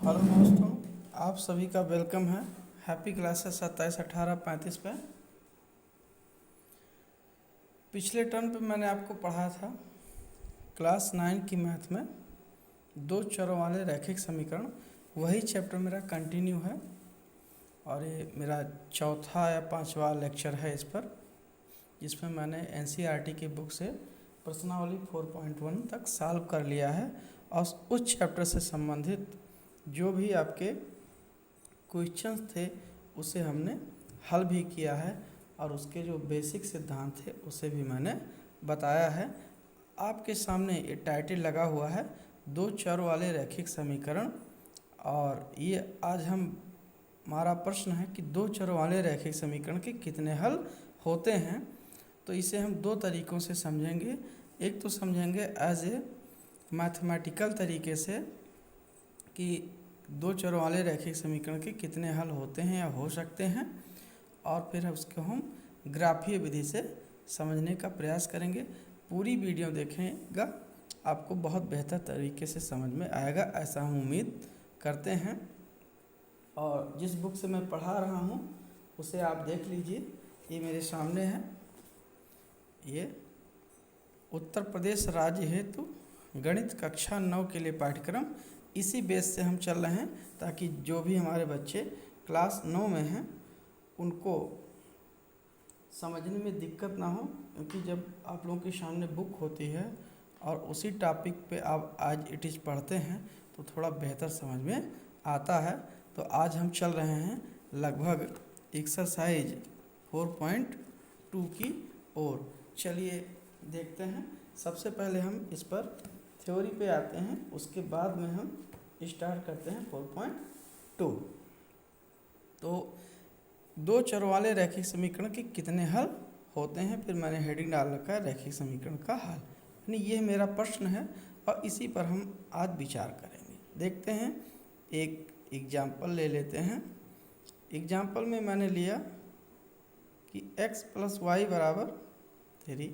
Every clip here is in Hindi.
हेलो दोस्तों, आप सभी का वेलकम है हैप्पी क्लासेस 27-18-35 पे। पिछले टर्म पे मैंने आपको पढ़ाया था क्लास 9 की मैथ में दो चरों वाले रैखिक समीकरण। वही चैप्टर मेरा कंटिन्यू है और ये मेरा चौथा या पांचवा लेक्चर है इस पर, जिसमें मैंने एनसीईआरटी की बुक से प्रश्नावली 4.1 तक सॉल्व कर लिया है और उस चैप्टर से संबंधित जो भी आपके क्वेश्चंस थे उसे हमने हल भी किया है और उसके जो बेसिक सिद्धांत थे उसे भी मैंने बताया है। आपके सामने ये टाइटल लगा हुआ है दो चर वाले रैखिक समीकरण, और ये आज हमारा प्रश्न है कि दो चर वाले रैखिक समीकरण के कितने हल होते हैं। तो इसे हम दो तरीक़ों से समझेंगे। एक तो समझेंगे एज ए मैथमेटिकल तरीके से कि दो चरों वाले रैखिक समीकरण के कितने हल होते हैं या हो सकते हैं, और फिर उसको हम ग्राफीय विधि से समझने का प्रयास करेंगे। पूरी वीडियो देखेगा, आपको बहुत बेहतर तरीके से समझ में आएगा, ऐसा हम उम्मीद करते हैं। और जिस बुक से मैं पढ़ा रहा हूँ उसे आप देख लीजिए, ये मेरे सामने है। ये उत्तर प्रदेश राज्य हेतु गणित कक्षा 9 के लिए पाठ्यक्रम, इसी बेस से हम चल रहे हैं ताकि जो भी हमारे बच्चे क्लास 9 में हैं उनको समझने में दिक्कत ना हो, क्योंकि जब आप लोगों के सामने बुक होती है और उसी टॉपिक पे आप आज इट इज़ पढ़ते हैं तो थोड़ा बेहतर समझ में आता है। तो आज हम चल रहे हैं लगभग एक्सरसाइज 4.2 की ओर। चलिए देखते हैं। सबसे पहले हम इस पर थ्योरी पे आते हैं, उसके बाद में हम स्टार्ट करते हैं 4.2। तो दो चर वाले रैखिक समीकरण के कितने हल होते हैं, फिर मैंने हेडिंग डाल रखा है रैखिक समीकरण का हल, यानी ये मेरा प्रश्न है और इसी पर हम आज विचार करेंगे। देखते हैं, एक एग्जाम्पल ले लेते हैं। एग्जाम्पल में मैंने लिया कि x + y = 3,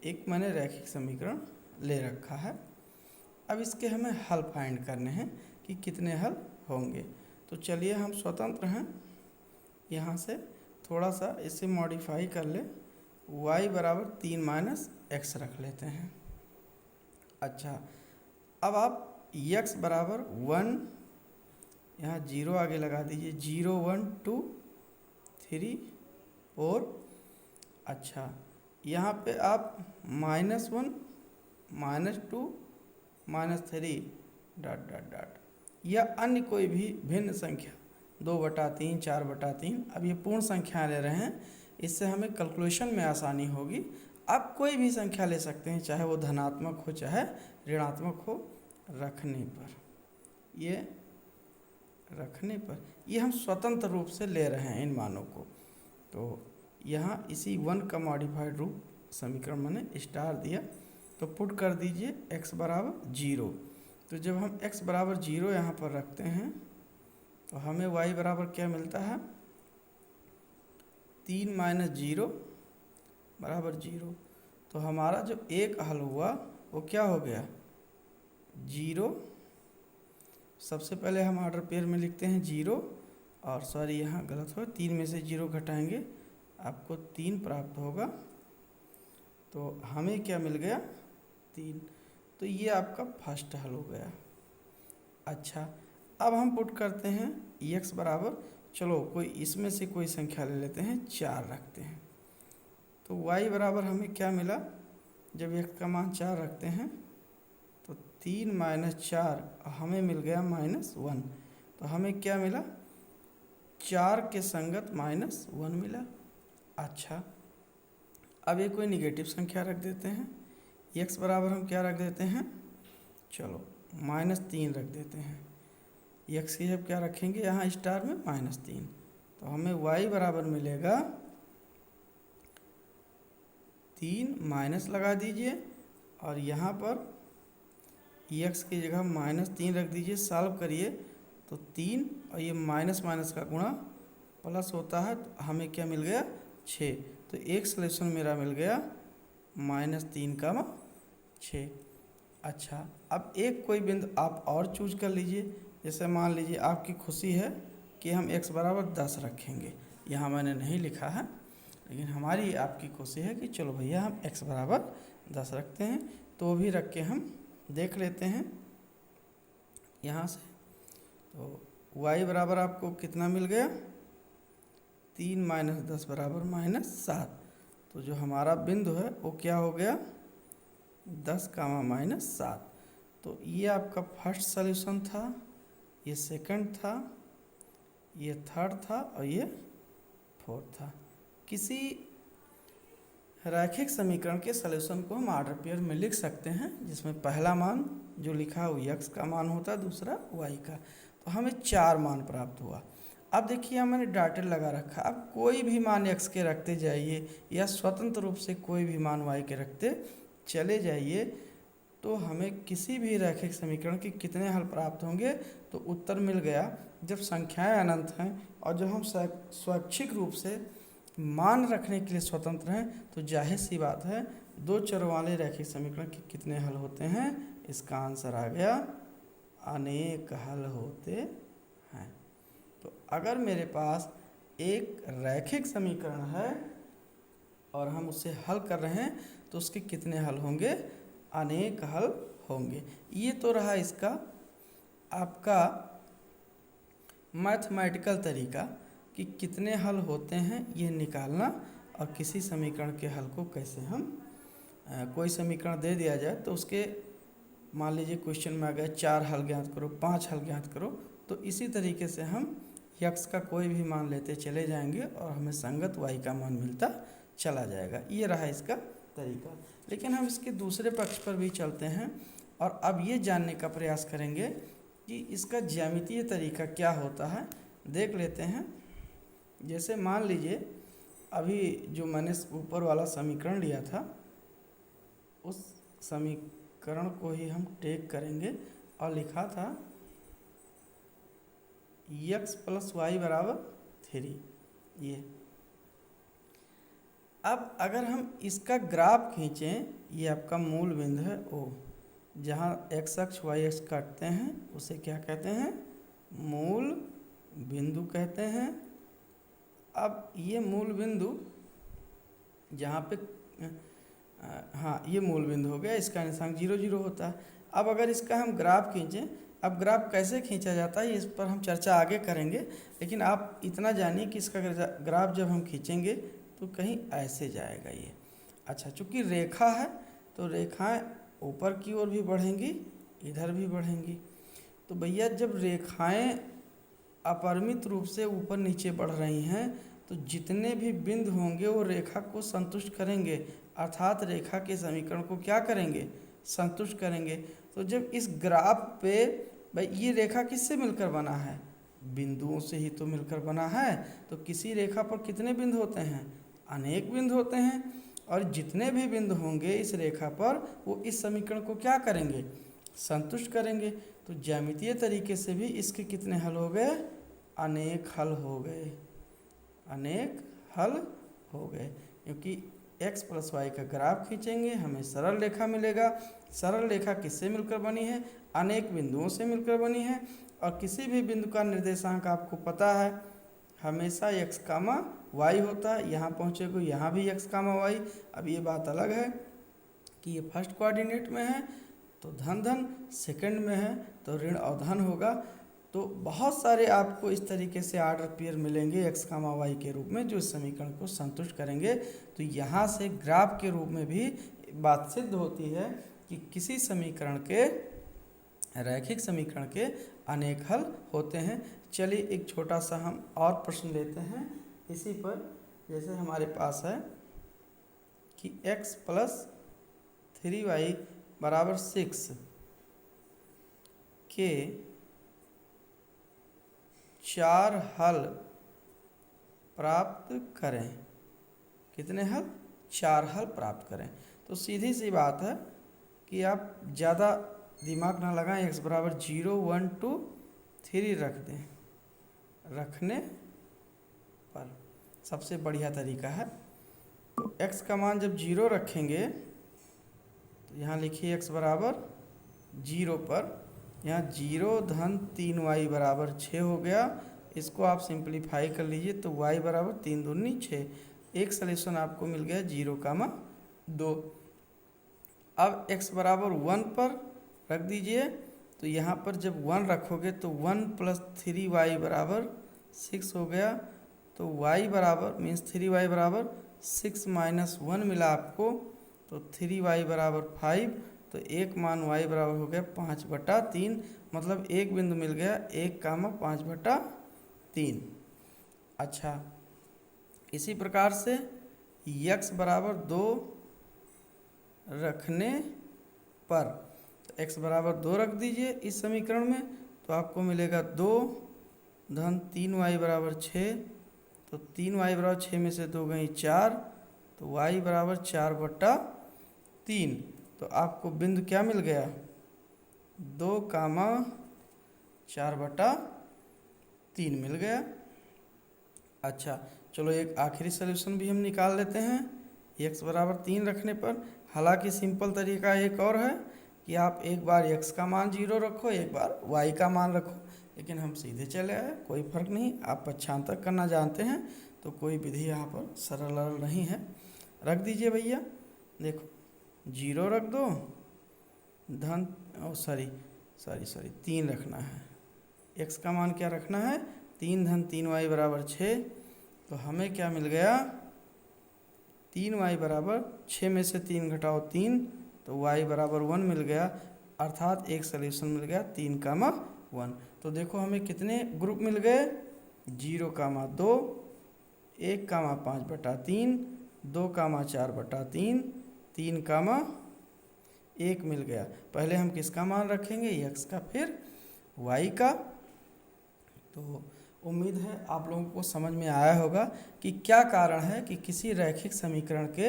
एक मैंने रैखिक समीकरण ले रखा है। अब इसके हमें हल फाइंड करने हैं कि कितने हल होंगे। तो चलिए हम स्वतंत्र हैं, यहाँ से थोड़ा सा इसे मॉडिफाई कर ले, y = 3 - x रख लेते हैं। अच्छा, अब आप x = 1, यहाँ 0 आगे लगा दीजिए, 0 1 2 3 4। अच्छा, यहाँ पे आप -1 -2 -3 ... या अन्य कोई भी भिन्न संख्या 2/3 4/3, अब ये पूर्ण संख्या ले रहे हैं, इससे हमें कैलकुलेशन में आसानी होगी। आप कोई भी संख्या ले सकते हैं, चाहे वो धनात्मक हो चाहे ऋणात्मक हो। रखने पर ये हम स्वतंत्र रूप से ले रहे हैं इन मानों को। तो यहाँ इसी 1 का मॉडिफाइड रूप समीकरण मैंने स्टार दिया, तो पुट कर दीजिए x = 0। तो जब हम x = 0 यहाँ पर रखते हैं तो हमें y = क्या मिलता है, 3 - 0 = 0। तो हमारा जो एक हल हुआ वो क्या हो गया, 0। सबसे पहले हम ऑर्डर पेयर में लिखते हैं 0, और सॉरी यहाँ गलत हो, 3 में से 0 घटाएंगे आपको 3 प्राप्त होगा। तो हमें क्या मिल गया, 3। तो ये आपका फर्स्ट हल हो गया। अच्छा, अब हम पुट करते हैं x = चलो कोई इसमें से कोई संख्या ले लेते हैं, 4 रखते हैं। तो y = हमें क्या मिला, जब x का मान 4 रखते हैं तो 3 - 4 हमें मिल गया -1। तो हमें क्या मिला, 4 के संगत -1 मिला। अच्छा, अब ये कोई निगेटिव संख्या रख देते हैं, x = हम क्या रख देते हैं, चलो -3 रख देते हैं। x की जब क्या रखेंगे यहाँ स्टार में -3, तो हमें y = मिलेगा 3 माइनस लगा दीजिए, और यहाँ पर x की जगह -3 रख दीजिए। सॉल्व करिए तो 3 और ये माइनस का गुणा प्लस होता है, तो हमें क्या मिल गया, 6। तो एक सलेशन मेरा मिल गया -3, 6। अच्छा, अब एक कोई बिंदु आप और चूज कर लीजिए, जैसे मान लीजिए आपकी खुशी है कि हम x बराबर 10 रखेंगे, यहाँ मैंने नहीं लिखा है, लेकिन हमारी आपकी खुशी है कि चलो भैया हम x बराबर 10 रखते हैं। तो भी रख के हम देख लेते हैं यहाँ से। तो y बराबर आपको कितना मिल गया, 3 माइनस 10 बराबर -7। तो जो हमारा बिंदु है वो क्या हो गया, 10 कामा -7। तो ये आपका फर्स्ट सॉल्यूशन था, ये सेकंड था, ये थर्ड था और ये फोर्थ था। किसी रैखिक समीकरण के सॉल्यूशन को हम ऑर्डर पेयर में लिख सकते हैं, जिसमें पहला मान जो लिखा है वो x का मान होता है, दूसरा y का। तो हमें 4 मान प्राप्त हुआ। अब देखिए यहाँ मैंने डॉटेड लगा रखा, अब कोई भी मान x के रखते जाइए या स्वतंत्र रूप से कोई भी मान y के रखते चले जाइए, तो हमें किसी भी रैखिक समीकरण के कितने हल प्राप्त होंगे। तो उत्तर मिल गया, जब संख्याएं अनंत हैं और जब हम स्वैच्छिक रूप से मान रखने के लिए स्वतंत्र हैं, तो जाहिर सी बात है 2 चरों वाले रैखिक समीकरण के कितने हल होते हैं। इसका आंसर आ गया अनेक हल होते हैं। तो अगर मेरे पास एक रैखिक समीकरण है और हम उसे हल कर रहे हैं, तो उसके कितने हल होंगे, अनेक हल होंगे। ये तो रहा इसका आपका मैथमेटिकल तरीका कि कितने हल होते हैं ये निकालना, और किसी समीकरण के हल को कैसे हम कोई समीकरण दे दिया जाए तो उसके मान लीजिए क्वेश्चन में आ गया 4 हल ज्ञात करो, 5 हल ज्ञात करो, तो इसी तरीके से हम x का कोई भी मान लेते चले जाएंगे और हमें संगत y का मान मिलता चला जाएगा। ये रहा इसका तरीका। लेकिन हम इसके दूसरे पक्ष पर भी चलते हैं और अब ये जानने का प्रयास करेंगे कि इसका ज्यामितीय तरीका क्या होता है। देख लेते हैं। जैसे मान लीजिए अभी जो मैंने ऊपर वाला समीकरण लिया था, उस समीकरण को ही हम टेक करेंगे और लिखा था x + y बराबर 3। ये अब अगर हम इसका ग्राफ खींचें, ये आपका मूल बिंदु है O, जहाँ x अक्ष y अक्ष काटते हैं उसे क्या कहते हैं, मूल बिंदु कहते हैं। अब ये मूल बिंदु जहाँ पे हाँ ये मूल बिंदु हो गया, इसका निशान 0 0 होता है। अब अगर इसका हम ग्राफ खींचें, अब ग्राफ कैसे खींचा जाता है इस पर हम चर्चा आगे करेंगे, लेकिन आप इतना जानिए कि इसका ग्राफ जब हम खींचेंगे तो कहीं ऐसे जाएगा ये। अच्छा, चूँकि रेखा है तो रेखाएं ऊपर की ओर भी बढ़ेंगी, इधर भी बढ़ेंगी। तो भैया जब रेखाएं अपरिमित रूप से ऊपर नीचे बढ़ रही हैं, तो जितने भी बिंदु होंगे वो रेखा को संतुष्ट करेंगे, अर्थात रेखा के समीकरण को क्या करेंगे, संतुष्ट करेंगे। तो जब इस ग्राफ पे भाई ये रेखा किससे मिलकर बना है, बिंदुओं से ही तो मिलकर बना है। तो किसी रेखा पर कितने बिंदु होते हैं, अनेक बिंदु होते हैं, और जितने भी बिंदु होंगे इस रेखा पर वो इस समीकरण को क्या करेंगे, संतुष्ट करेंगे। तो ज्यामितीय तरीके से भी इसके कितने हल हो गए, अनेक हल हो गए, अनेक हल हो गए। क्योंकि x + y का ग्राफ खींचेंगे हमें सरल रेखा मिलेगा। सरल रेखा किससे मिलकर बनी है, अनेक बिंदुओं से मिलकर बनी है। और किसी भी बिंदु का निर्देशांक आपको पता है हमेशा x, y होता है। यहाँ पहुँचे को यहाँ भी x, y। अब ये बात अलग है कि ये फर्स्ट कोऑर्डिनेट में है तो धन धन, सेकंड में है तो ऋण अवधन होगा। तो बहुत सारे आपको इस तरीके से ऑर्डर पेयर मिलेंगे x, y के रूप में जो इस समीकरण को संतुष्ट करेंगे। तो यहाँ से ग्राफ के रूप में भी बात सिद्ध होती है कि किसी समीकरण के, रैखिक समीकरण के अनेक हल होते हैं। चलिए एक छोटा सा हम और प्रश्न लेते हैं इसी पर। जैसे हमारे पास है कि x + 3y = 6 के 4 हल प्राप्त करें। कितने हल, 4 हल प्राप्त करें। तो सीधी सी बात है कि आप ज़्यादा दिमाग ना लगाएं, x = 0 1 2 3 रख दें। रखने पर सबसे बढ़िया तरीका है। तो x का मान जब 0 रखेंगे तो यहाँ लिखिए x = 0 पर यहाँ 0 धन 3y बराबर 6 हो गया। इसको आप सिंप्लीफाई कर लीजिए तो y बराबर 3 दूनी 6। एक सलेशन आपको मिल गया 0,2। अब x बराबर 1 पर रख दीजिए। तो यहाँ पर जब 1 रखोगे तो 1 + 3y बराबर 6 हो गया। तो y बराबर मीन्स 3y बराबर 6 - 1 मिला आपको, तो 3y बराबर 5। तो एक मान y बराबर हो गया 5/3, मतलब एक बिंदु मिल गया 1,5/3। अच्छा, इसी प्रकार से x बराबर 2 रखने पर x बराबर 2 रख दीजिए इस समीकरण में, तो आपको मिलेगा 2 धन 3y बराबर 6। तो 3y बराबर 6 में से 2 गई 4, तो y बराबर 4/3। तो आपको बिंदु क्या मिल गया, 2,4/3 मिल गया। अच्छा चलो, एक आखिरी सलूशन भी हम निकाल लेते हैं x बराबर 3 रखने पर। हालांकि सिंपल तरीका एक और है कि आप एक बार x का मान 0 रखो, एक बार y का मान रखो, लेकिन हम सीधे चले आए, कोई फर्क नहीं। आप पक्षांतर करना जानते हैं तो कोई विधि यहाँ पर सरल नहीं है। रख दीजिए भैया, देखो 0 रख दो, धन सॉरी 3 रखना है। x का मान क्या रखना है, 3 धन 3y बराबर 6। तो हमें क्या मिल गया, 3y बराबर 6 में से 3 घटाओ 3, तो y बराबर 1 मिल गया। अर्थात एक सलूशन मिल गया 3,1। तो देखो हमें कितने ग्रुप मिल गए, 0,2, 1,5/3, 2,4/3, 3,1 मिल गया। पहले हम किसका मान रखेंगे, x का, फिर y का। तो उम्मीद है आप लोगों को समझ में आया होगा कि क्या कारण है कि किसी रैखिक समीकरण के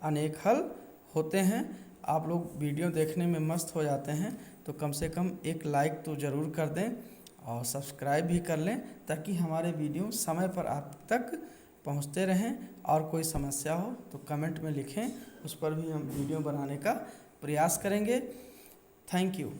अनेक हल होते हैं। आप लोग वीडियो देखने में मस्त हो जाते हैं, तो कम से कम एक लाइक तो ज़रूर कर दें और सब्सक्राइब भी कर लें, ताकि हमारे वीडियो समय पर आप तक पहुंचते रहें। और कोई समस्या हो तो कमेंट में लिखें, उस पर भी हम वीडियो बनाने का प्रयास करेंगे। Thank you.